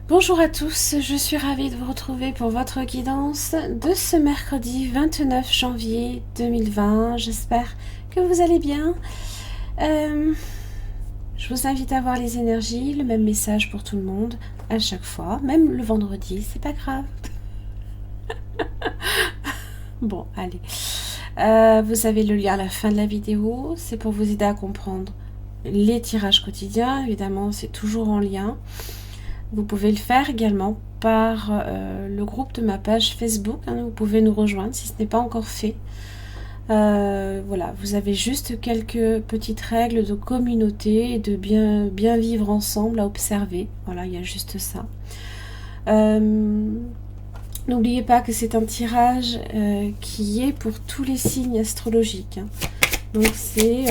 Bonjour à tous, je suis ravie de vous retrouver pour votre guidance de ce mercredi 29 janvier 2020. J'espère que vous allez bien. Je vous invite à voir les énergies, le même message pour tout le monde à chaque fois, même le vendredi, c'est pas grave. Bon, allez. Vous avez le lien à la fin de la vidéo, c'est pour vous aider à comprendre les tirages quotidiens. Évidemment, c'est toujours en lien. Vous pouvez le faire également par le groupe de ma page Facebook. Vous pouvez nous rejoindre si ce n'est pas encore fait. Voilà, vous avez juste quelques petites règles de communauté et de bien vivre ensemble à observer. Voilà, il y a juste ça. N'oubliez pas que c'est un tirage qui est pour tous les signes astrologiques. Donc c'est...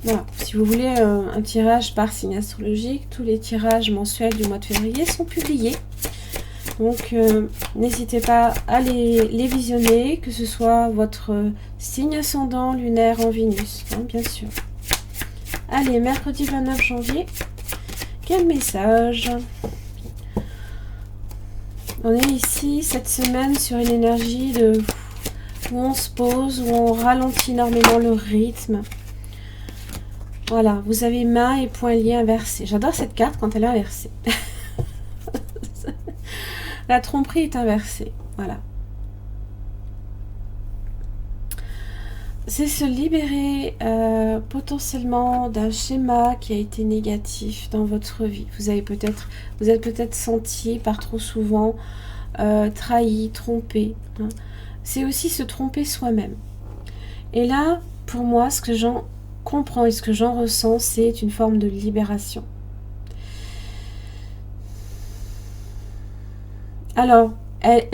voilà, si vous voulez un tirage par signe astrologique, tous les tirages mensuels du mois de février sont publiés. Donc n'hésitez pas à les visionner, que ce soit votre signe ascendant lunaire en Vénus, bien sûr. Allez, mercredi 29 janvier, quel message? On est ici cette semaine sur une énergie où on se pose, où on ralentit énormément le rythme. Voilà, vous avez main et poing liés inversés. J'adore cette carte quand elle est inversée. La tromperie est inversée. Voilà. C'est se libérer potentiellement d'un schéma qui a été négatif dans votre vie. Vous êtes peut-être senti par trop souvent trahi, trompé. C'est aussi se tromper soi-même. Et là, pour moi, ce que j'en comprends et ce que j'en ressens, c'est une forme de libération. Alors, elle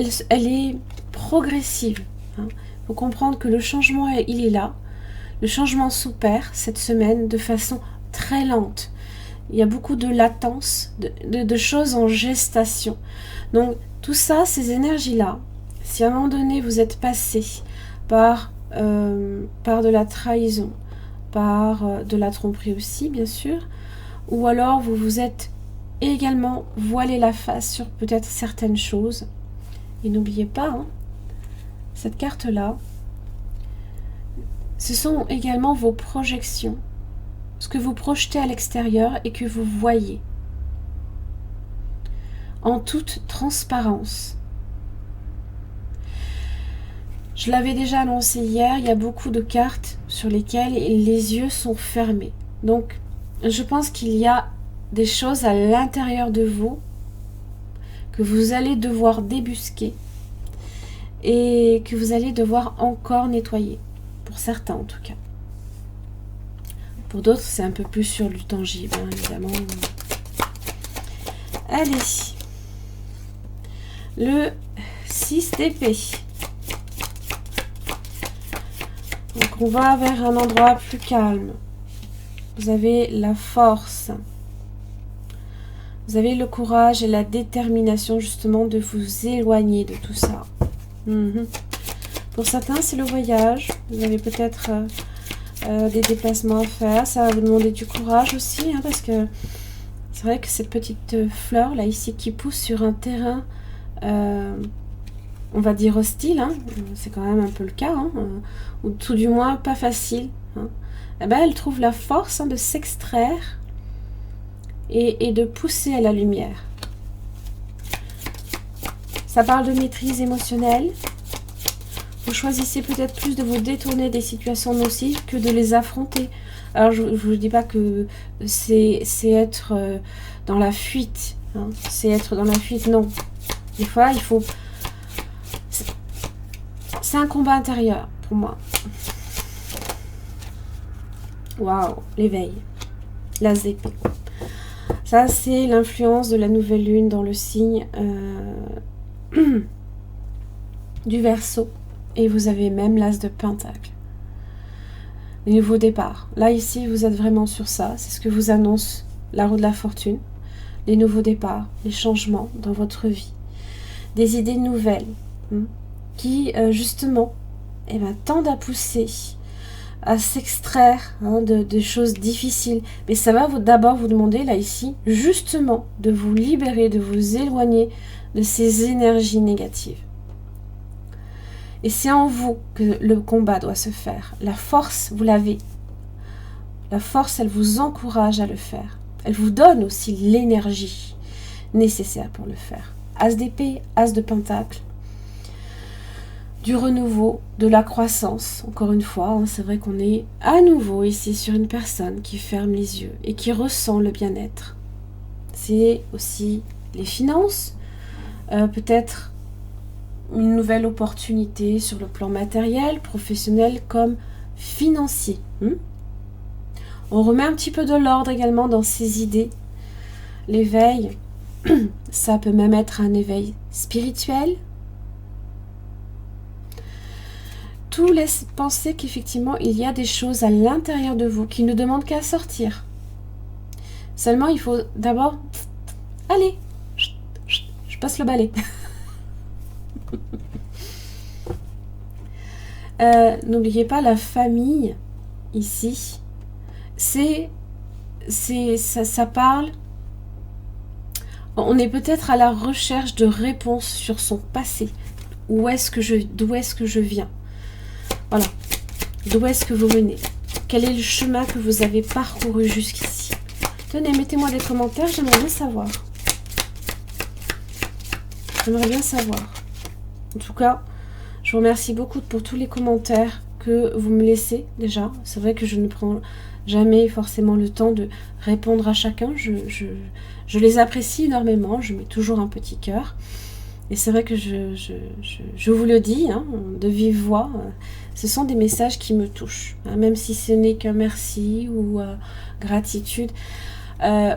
est progressive. Il faut comprendre que le changement, il est là. Le changement s'opère cette semaine de façon très lente. Il y a beaucoup de latence, de choses en gestation. Donc, tout ça, ces énergies-là, si à un moment donné, vous êtes passé par de la trahison, par de la tromperie aussi, bien sûr, ou alors vous vous êtes également voilé la face sur peut-être certaines choses. Et n'oubliez pas, cette carte-là, ce sont également vos projections, ce que vous projetez à l'extérieur et que vous voyez, en toute transparence. Je l'avais déjà annoncé hier, il y a beaucoup de cartes sur lesquelles les yeux sont fermés. Donc, je pense qu'il y a des choses à l'intérieur de vous que vous allez devoir débusquer et que vous allez devoir encore nettoyer. Pour certains, en tout cas. Pour d'autres, c'est un peu plus sur du tangible, évidemment. Allez. Le 6 d'épée. Donc on va vers un endroit plus calme. Vous avez la force. Vous avez le courage et la détermination justement de vous éloigner de tout ça. Pour certains, c'est le voyage. Vous avez peut-être des déplacements à faire. Ça va vous demander du courage aussi, parce que c'est vrai que cette petite fleur là ici qui pousse sur un terrain on va dire hostile, c'est quand même un peu le cas, ou tout du moins pas facile. Eh ben, elle trouve la force de s'extraire et de pousser à la lumière. Ça parle de maîtrise émotionnelle. Vous choisissez peut-être plus de vous détourner des situations nocives que de les affronter. Alors je ne vous dis pas que c'est être dans la fuite, c'est être dans la fuite, non. Des fois il faut... C'est un combat intérieur pour moi. Waouh, l'éveil. La zépée. Ça, c'est l'influence de la nouvelle lune dans le signe du Verseau. Et vous avez même l'as de Pentacle. Les nouveaux départs. Là, ici, vous êtes vraiment sur ça. C'est ce que vous annonce la roue de la fortune. Les nouveaux départs, les changements dans votre vie. Des idées nouvelles qui, justement, tendent à pousser à s'extraire de choses difficiles. Mais ça va d'abord vous demander, là, ici, justement, de vous libérer, de vous éloigner de ces énergies négatives. Et c'est en vous que le combat doit se faire. La force, vous l'avez. La force, elle vous encourage à le faire. Elle vous donne aussi l'énergie nécessaire pour le faire. As d'épée, as de pentacle. Du renouveau, de la croissance, encore une fois, c'est vrai qu'on est à nouveau ici sur une personne qui ferme les yeux et qui ressent le bien-être. C'est aussi les finances, peut-être une nouvelle opportunité sur le plan matériel, professionnel comme financier. On remet un petit peu de l'ordre également dans ses idées. L'éveil, ça peut même être un éveil spirituel. Tout laisse penser qu'effectivement, il y a des choses à l'intérieur de vous qui ne demandent qu'à sortir. Seulement, il faut d'abord... Allez, je passe le balai. N'oubliez pas la famille, ici. Ça parle... On est peut-être à la recherche de réponses sur son passé. D'où est-ce que je viens? Voilà. D'où est-ce que vous venez? Quel est le chemin que vous avez parcouru jusqu'ici? Tenez, mettez-moi des commentaires, j'aimerais bien savoir. J'aimerais bien savoir. En tout cas, je vous remercie beaucoup pour tous les commentaires que vous me laissez déjà. C'est vrai que je ne prends jamais forcément le temps de répondre à chacun. Je les apprécie énormément, je mets toujours un petit cœur. Et c'est vrai que je vous le dis, de vive voix, ce sont des messages qui me touchent. Même si ce n'est qu'un merci ou gratitude.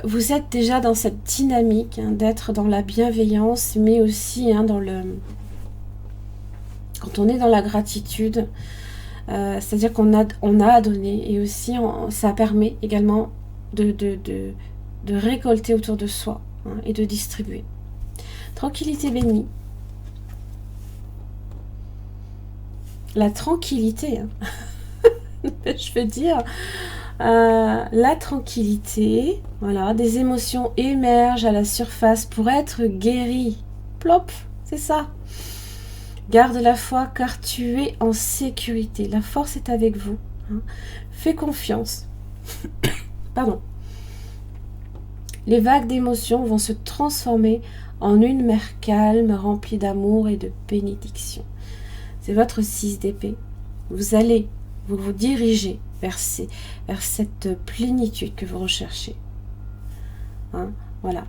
Vous êtes déjà dans cette dynamique d'être dans la bienveillance, mais aussi dans le... Quand on est dans la gratitude, c'est-à-dire qu'on a à donner. Et aussi, ça permet également de récolter autour de soi et de distribuer. Tranquillité bénie. La tranquillité, je veux dire, la tranquillité, voilà, des émotions émergent à la surface pour être guéries. Plop, c'est ça. Garde la foi car tu es en sécurité. La force est avec vous. Fais confiance. Pardon. Les vagues d'émotions vont se transformer en une mer calme, remplie d'amour et de bénédiction. C'est votre 6 d'épée. Vous vous dirigez vers cette plénitude que vous recherchez. Voilà.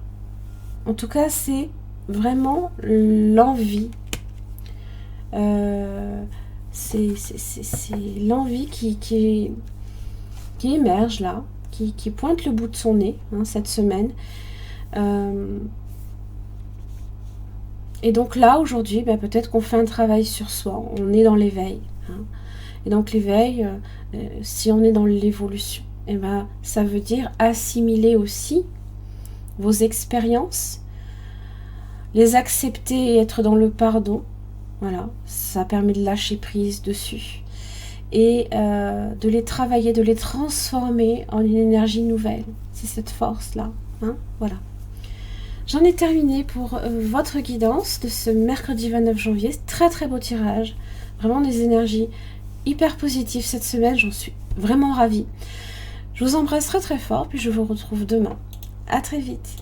En tout cas, c'est vraiment l'envie. C'est l'envie qui émerge là, qui pointe le bout de son nez cette semaine. Et donc là, aujourd'hui, peut-être qu'on fait un travail sur soi. On est dans l'éveil. Et donc l'éveil, si on est dans l'évolution, ça veut dire assimiler aussi vos expériences, les accepter et être dans le pardon. Voilà, ça permet de lâcher prise dessus. Et de les travailler, de les transformer en une énergie nouvelle. C'est cette force-là. Voilà. J'en ai terminé pour votre guidance de ce mercredi 29 janvier. Très très beau tirage. Vraiment des énergies hyper positives cette semaine. J'en suis vraiment ravie. Je vous embrasse très très fort. Puis je vous retrouve demain. À très vite.